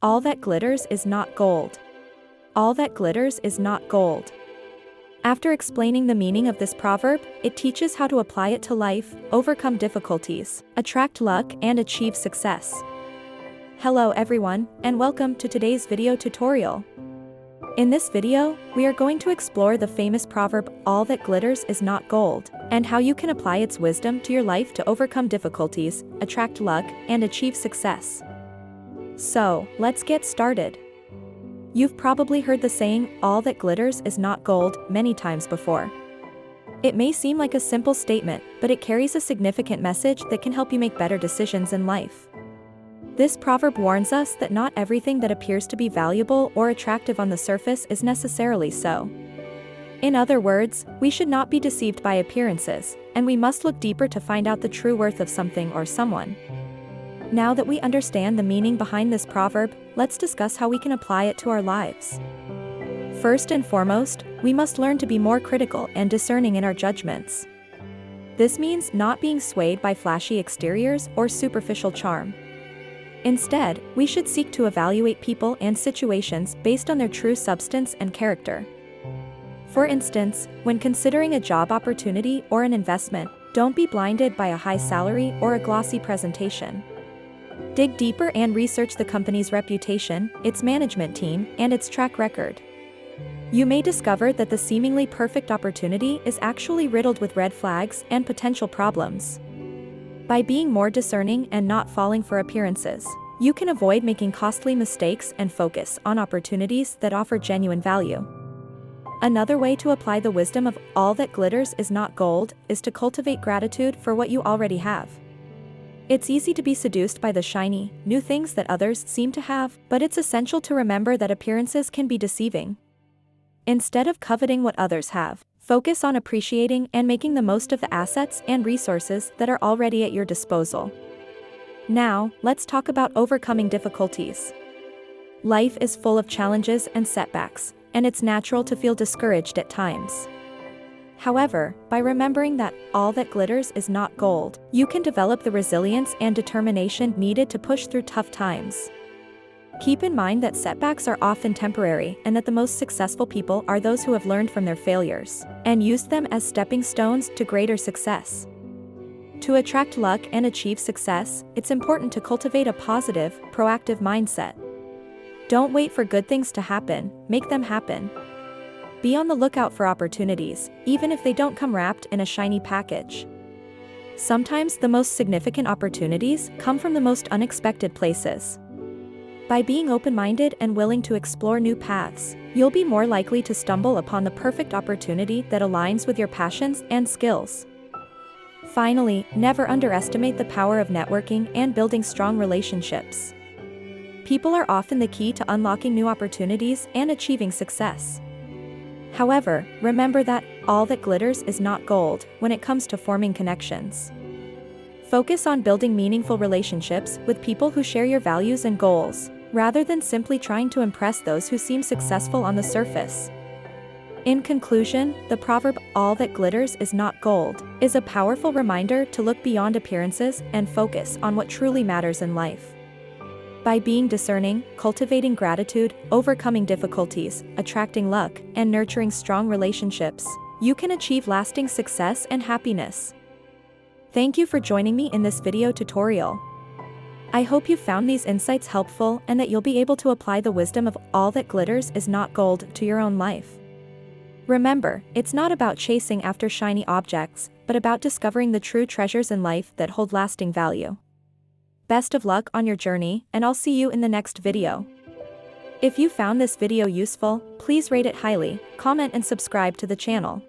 All that glitters is not gold. All that glitters is not gold. After explaining the meaning of this proverb, it teaches how to apply it to life, overcome difficulties, attract luck, and achieve success. Hello everyone, and welcome to today's video tutorial. In this video, we are going to explore the famous proverb, "All that glitters is not gold," and how you can apply its wisdom to your life to overcome difficulties, attract luck, and achieve success. So, let's get started. You've probably heard the saying, "All that glitters is not gold," many times before. It may seem like a simple statement, but it carries a significant message that can help you make better decisions in life. This proverb warns us that not everything that appears to be valuable or attractive on the surface is necessarily so. In other words, we should not be deceived by appearances, and we must look deeper to find out the true worth of something or someone. Now that we understand the meaning behind this proverb, let's discuss how we can apply it to our lives. First and foremost, we must learn to be more critical and discerning in our judgments. This means not being swayed by flashy exteriors or superficial charm. Instead, we should seek to evaluate people and situations based on their true substance and character. For instance, when considering a job opportunity or an investment, don't be blinded by a high salary or a glossy presentation. Dig deeper and research the company's reputation, its management team, and its track record. You may discover that the seemingly perfect opportunity is actually riddled with red flags and potential problems. By being more discerning and not falling for appearances, you can avoid making costly mistakes and focus on opportunities that offer genuine value. Another way to apply the wisdom of "all that glitters is not gold" is to cultivate gratitude for what you already have. It's easy to be seduced by the shiny, new things that others seem to have, but it's essential to remember that appearances can be deceiving. Instead of coveting what others have, focus on appreciating and making the most of the assets and resources that are already at your disposal. Now, let's talk about overcoming difficulties. Life is full of challenges and setbacks, and it's natural to feel discouraged at times. However, by remembering that all that glitters is not gold, you can develop the resilience and determination needed to push through tough times. Keep in mind that setbacks are often temporary and that the most successful people are those who have learned from their failures and used them as stepping stones to greater success. To attract luck and achieve success, it's important to cultivate a positive, proactive mindset. Don't wait for good things to happen, make them happen. Be on the lookout for opportunities, even if they don't come wrapped in a shiny package. Sometimes the most significant opportunities come from the most unexpected places. By being open-minded and willing to explore new paths, you'll be more likely to stumble upon the perfect opportunity that aligns with your passions and skills. Finally, never underestimate the power of networking and building strong relationships. People are often the key to unlocking new opportunities and achieving success. However, remember that all that glitters is not gold when it comes to forming connections. Focus on building meaningful relationships with people who share your values and goals, rather than simply trying to impress those who seem successful on the surface. In conclusion, the proverb, "All that glitters is not gold," is a powerful reminder to look beyond appearances and focus on what truly matters in life. By being discerning, cultivating gratitude, overcoming difficulties, attracting luck, and nurturing strong relationships, you can achieve lasting success and happiness. Thank you for joining me in this video tutorial. I hope you found these insights helpful and that you'll be able to apply the wisdom of "all that glitters is not gold" to your own life. Remember, it's not about chasing after shiny objects, but about discovering the true treasures in life that hold lasting value. Best of luck on your journey, and I'll see you in the next video. If you found this video useful, please rate it highly, comment and subscribe to the channel.